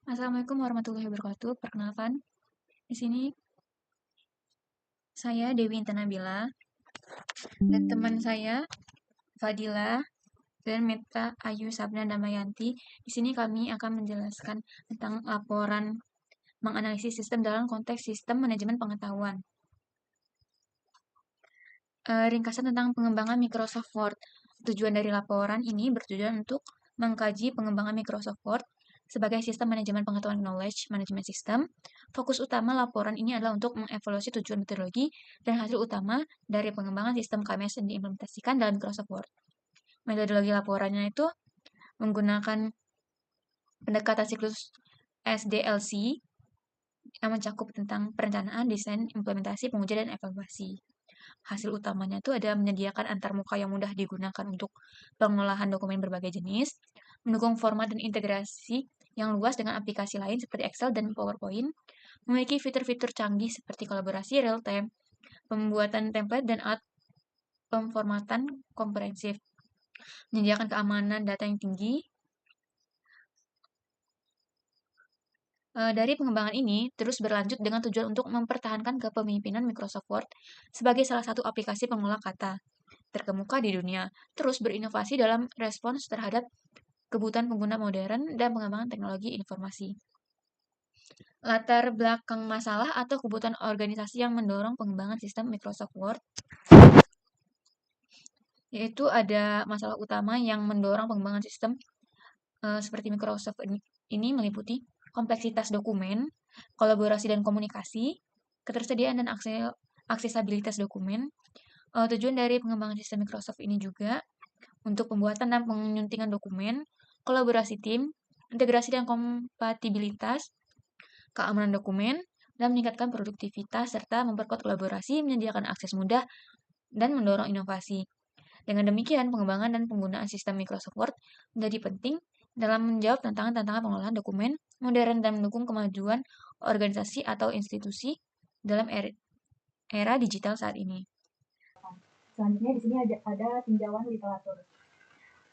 Assalamualaikum warahmatullahi wabarakatuh. Perkenalkan, di sini saya Dewi Intanabila dan teman saya Fadila dan Meta Ayu Sabna Damayanti. Di sini kami akan menjelaskan tentang laporan menganalisis sistem dalam konteks sistem manajemen pengetahuan. Ringkasan tentang pengembangan Microsoft Word. Tujuan dari laporan ini bertujuan untuk mengkaji pengembangan Microsoft Word sebagai sistem manajemen pengetahuan knowledge management system. Fokus utama laporan ini adalah untuk mengevaluasi tujuan metodologi dan hasil utama dari pengembangan sistem KMS yang diimplementasikan dalam Microsoft Word. Metodologi laporannya itu menggunakan pendekatan siklus SDLC yang mencakup tentang perencanaan, desain, implementasi, pengujian, dan evaluasi. Hasil utamanya itu ada menyediakan antarmuka yang mudah digunakan untuk pengolahan dokumen berbagai jenis, mendukung format dan integrasi yang luas dengan aplikasi lain seperti Excel dan PowerPoint, memiliki fitur-fitur canggih seperti kolaborasi real-time, pembuatan template dan alat pemformatan komprehensif, menyediakan keamanan data yang tinggi. Dari pengembangan ini terus berlanjut dengan tujuan untuk mempertahankan kepemimpinan Microsoft Word sebagai salah satu aplikasi pengolah kata terkemuka di dunia, terus berinovasi dalam respons terhadap kebutuhan pengguna modern dan pengembangan teknologi informasi. Latar belakang masalah atau kebutuhan organisasi yang mendorong pengembangan sistem Microsoft Word, yaitu ada masalah utama yang mendorong pengembangan sistem seperti Microsoft ini meliputi kompleksitas dokumen, kolaborasi dan komunikasi, ketersediaan dan aksesabilitas dokumen. Tujuan dari pengembangan sistem Microsoft ini juga untuk pembuatan dan penyuntingan dokumen, kolaborasi tim, integrasi dan kompatibilitas, keamanan dokumen, dan meningkatkan produktivitas serta memperkuat kolaborasi, menyediakan akses mudah, dan mendorong inovasi. Dengan demikian, pengembangan dan penggunaan sistem Microsoft Word menjadi penting dalam menjawab tantangan-tantangan pengolahan dokumen modern dan mendukung kemajuan organisasi atau institusi dalam era digital saat ini. Selanjutnya di sini ada tinjauan literatur.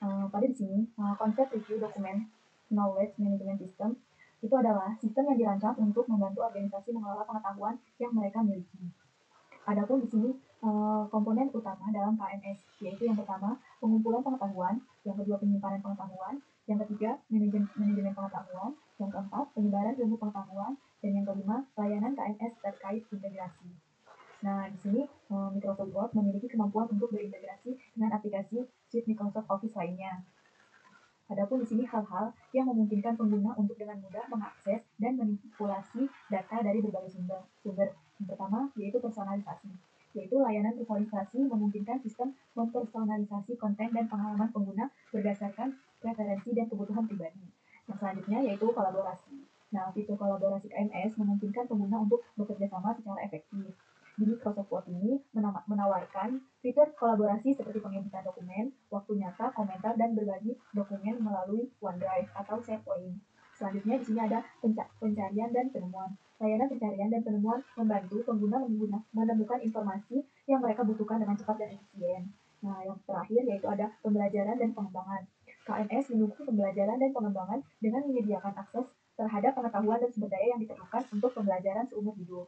Pada di sini konsep review dokumen knowledge management system itu adalah sistem yang dirancang untuk membantu organisasi mengelola pengetahuan yang mereka miliki. Adapun di sini komponen utama dalam KMS, yaitu yang pertama pengumpulan pengetahuan, yang kedua penyimpanan pengetahuan, yang ketiga manajemen pengetahuan, yang keempat penyebaran ilmu pengetahuan, dan yang kelima layanan KMS terkait integrasi. Nah, di sini Microsoft Word memiliki kemampuan untuk berintegrasi dengan aplikasi suite Microsoft Office lainnya. Adapun di sini hal-hal yang memungkinkan pengguna untuk dengan mudah mengakses dan manipulasi data dari berbagai sumber. Yang pertama yaitu personalisasi, yaitu layanan personalisasi memungkinkan sistem mempersonalisasi konten dan pengalaman pengguna berdasarkan preferensi dan kebutuhan pribadi. Yang selanjutnya yaitu kolaborasi. Nah, fitur kolaborasi KMS memungkinkan pengguna untuk bekerja sama secara efektif. Di Microsoft Word ini menawarkan fitur kolaborasi seperti pengeditan dokumen, waktu nyata, komentar, dan berbagi dokumen melalui OneDrive atau SharePoint. Selanjutnya di sini ada pencarian dan penemuan. Layanan pencarian dan penemuan membantu pengguna menemukan informasi yang mereka butuhkan dengan cepat dan efisien. Nah, yang terakhir yaitu ada pembelajaran dan pengembangan. KMS mendukung pembelajaran dan pengembangan dengan menyediakan akses terhadap pengetahuan dan sumber daya yang diperlukan untuk pembelajaran seumur hidup.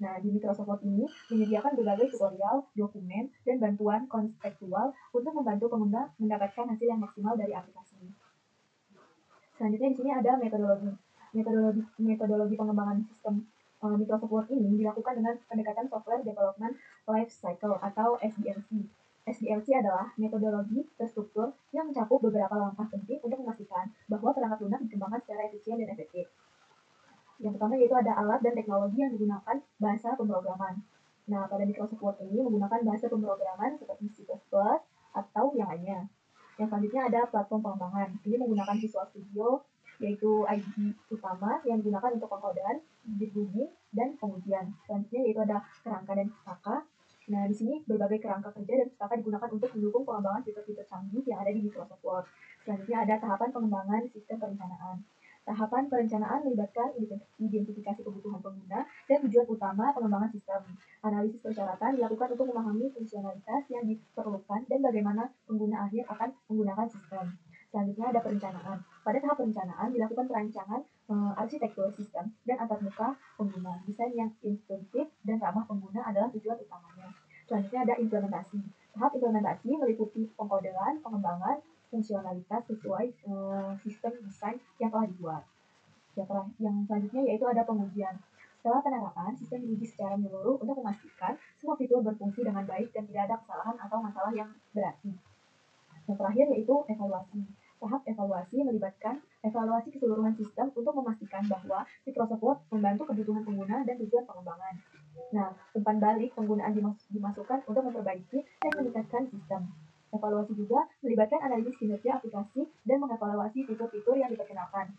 Nah, di Microsoft Word ini menyediakan berbagai tutorial, dokumen, dan bantuan konseptual untuk membantu pengguna mendapatkan hasil yang maksimal dari aplikasi. Selanjutnya di sini ada metodologi pengembangan sistem Microsoft Word ini dilakukan dengan pendekatan Software Development Life Cycle atau SDLC. SDLC adalah metodologi terstruktur yang mencakup beberapa langkah penting untuk memastikan bahwa perangkat lunak dikembangkan secara efisien dan efektif. Yang pertama yaitu ada alat dan teknologi yang digunakan bahasa pemrograman. Nah, pada Microsoft Word ini menggunakan bahasa pemrograman seperti C++ atau yang lainnya. Yang selanjutnya ada platform pengembangan. Ini menggunakan Visual Studio, yaitu IDE utama yang digunakan untuk pengkodean, debugging, dan pengujian. Selanjutnya yaitu ada kerangka dan pustaka. Nah, di sini berbagai kerangka kerja dan pustaka digunakan untuk mendukung pengembangan fitur-fitur canggih yang ada di Microsoft Word. Selanjutnya ada tahapan pengembangan sistem perencanaan. Tahapan perencanaan melibatkan identifikasi kebutuhan pengguna dan tujuan utama pengembangan sistem. Analisis persyaratan dilakukan untuk memahami fungsionalitas yang diperlukan dan bagaimana pengguna akhir akan menggunakan sistem. Selanjutnya ada perencanaan. Pada tahap perencanaan dilakukan perancangan arsitektur sistem dan antarmuka pengguna. Desain yang intuitif dan ramah pengguna adalah tujuan utamanya. Selanjutnya ada implementasi. Tahap implementasi meliputi pengkodean, pengembangan, fungsionalitas sesuai sistem desain yang telah dibuat. Yang selanjutnya yaitu ada pengujian. Setelah penerapan, sistem diuji secara menyeluruh untuk memastikan semua fitur berfungsi dengan baik dan tidak ada kesalahan atau masalah yang berarti. Yang terakhir yaitu evaluasi. Tahap evaluasi melibatkan evaluasi keseluruhan sistem untuk memastikan bahwa Microsoft Word membantu kebutuhan pengguna dan tujuan pengembangan. Nah, umpan balik penggunaan dimasukkan untuk memperbaiki dan meningkatkan sistem. Evaluasi juga melibatkan analisis kinerja aplikasi dan mengevaluasi fitur-fitur yang diperkenalkan.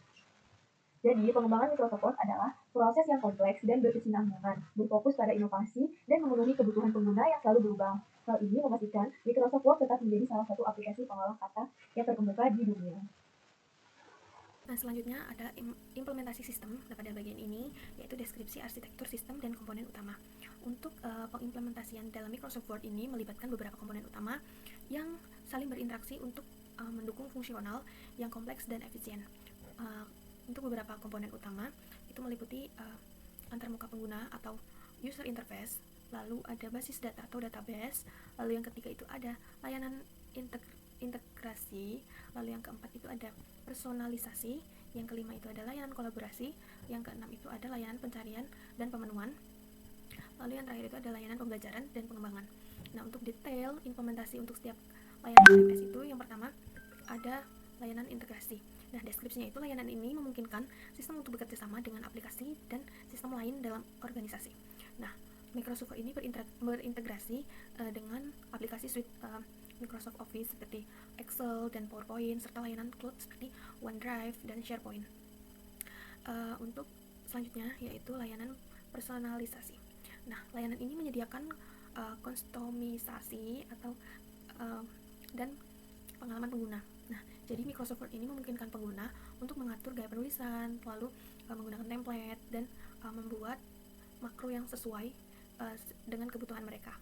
Jadi, pengembangan Microsoft Word adalah proses yang kompleks dan berkesinambungan, berfokus pada inovasi dan memenuhi kebutuhan pengguna yang selalu berubah. Hal ini memastikan Microsoft Word tetap menjadi salah satu aplikasi pengolah kata yang terkemuka di dunia. Nah, selanjutnya ada implementasi sistem. Nah, pada bagian ini yaitu deskripsi arsitektur sistem dan komponen utama. Untuk pengimplementasian dalam Microsoft Word ini melibatkan beberapa komponen utama yang saling berinteraksi untuk mendukung fungsional yang kompleks dan efisien. Untuk beberapa komponen utama itu meliputi antarmuka pengguna atau user interface, lalu ada basis data atau database, lalu yang ketiga itu ada layanan integrasi, lalu yang keempat itu ada personalisasi, yang kelima itu ada layanan kolaborasi, yang keenam itu ada layanan pencarian dan pemenuhan, lalu yang terakhir itu ada layanan pembelajaran dan pengembangan. Nah, untuk detail implementasi untuk setiap layanan IMS itu yang pertama ada layanan integrasi. Nah, deskripsinya itu layanan ini memungkinkan sistem untuk bekerja sama dengan aplikasi dan sistem lain dalam organisasi. Nah, Microsoft ini berintegrasi dengan aplikasi suite Microsoft Office seperti Excel dan PowerPoint, serta layanan cloud seperti OneDrive dan SharePoint. Untuk selanjutnya yaitu layanan personalisasi. Nah, layanan ini menyediakan kustomisasi atau dan pengalaman pengguna. Nah, jadi Microsoft Word ini memungkinkan pengguna untuk mengatur gaya penulisan, lalu menggunakan template dan membuat makro yang sesuai dengan kebutuhan mereka.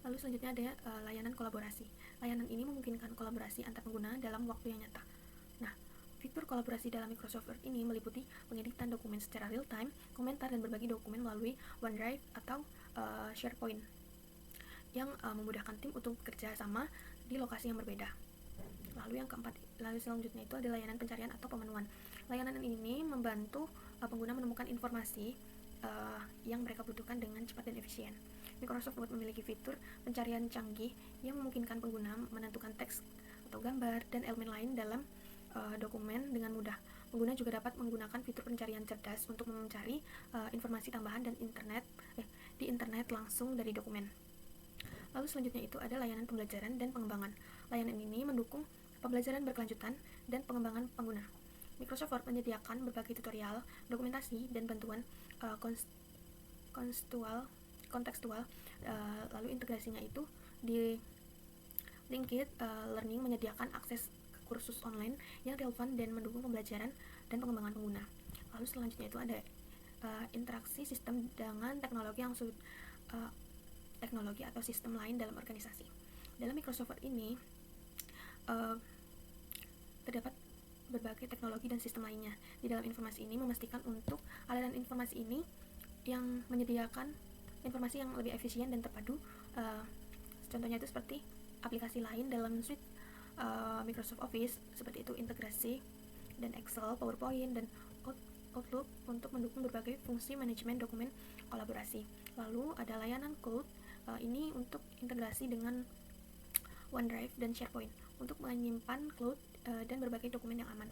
Lalu selanjutnya ada layanan kolaborasi. Layanan ini memungkinkan kolaborasi antar pengguna dalam waktu yang nyata. Nah, fitur kolaborasi dalam Microsoft Word ini meliputi pengeditan dokumen secara real time, komentar dan berbagi dokumen melalui OneDrive atau SharePoint yang memudahkan tim untuk bekerja sama di lokasi yang berbeda. Lalu selanjutnya itu ada layanan pencarian atau pemenuhan. Layanan ini membantu pengguna menemukan informasi yang mereka butuhkan dengan cepat dan efisien. Microsoft Word memiliki fitur pencarian canggih yang memungkinkan pengguna menentukan teks atau gambar dan elemen lain dalam dokumen dengan mudah. Pengguna juga dapat menggunakan fitur pencarian cerdas untuk mencari informasi tambahan dan di internet langsung dari dokumen. Lalu selanjutnya itu ada layanan pembelajaran dan pengembangan. Layanan ini mendukung pembelajaran berkelanjutan dan pengembangan pengguna. Microsoft Word menyediakan berbagai tutorial, dokumentasi, dan bantuan kontekstual. Lalu integrasinya itu di Linkit Learning menyediakan akses ke kursus online yang relevan dan mendukung pembelajaran dan pengembangan pengguna. Lalu selanjutnya itu ada interaksi sistem dengan teknologi teknologi atau sistem lain dalam organisasi. Dalam Microsoft Word ini terdapat berbagai teknologi dan sistem lainnya. Di dalam informasi ini memastikan untuk aliran informasi ini yang menyediakan informasi yang lebih efisien dan terpadu. Contohnya itu seperti aplikasi lain dalam suite Microsoft Office, seperti itu integrasi dan Excel, PowerPoint, dan Outlook untuk mendukung berbagai fungsi manajemen dokumen kolaborasi. Lalu ada layanan cloud, ini untuk integrasi dengan OneDrive dan SharePoint untuk menyimpan cloud dan berbagai dokumen yang aman.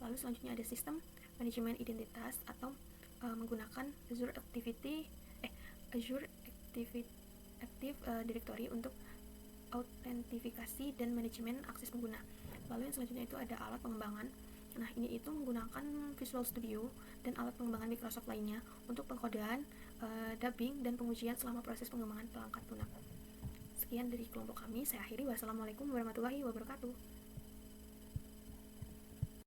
Lalu selanjutnya ada sistem manajemen identitas atau menggunakan Azure Active Directory untuk autentifikasi dan manajemen akses pengguna. Lalu yang selanjutnya itu ada alat pengembangan. Nah, ini itu menggunakan Visual Studio dan alat pengembangan Microsoft lainnya untuk pengkodean, dubbing, dan pengujian selama proses pengembangan perangkat lunak. Sekian dari kelompok kami, saya akhiri. Wassalamualaikum warahmatullahi wabarakatuh.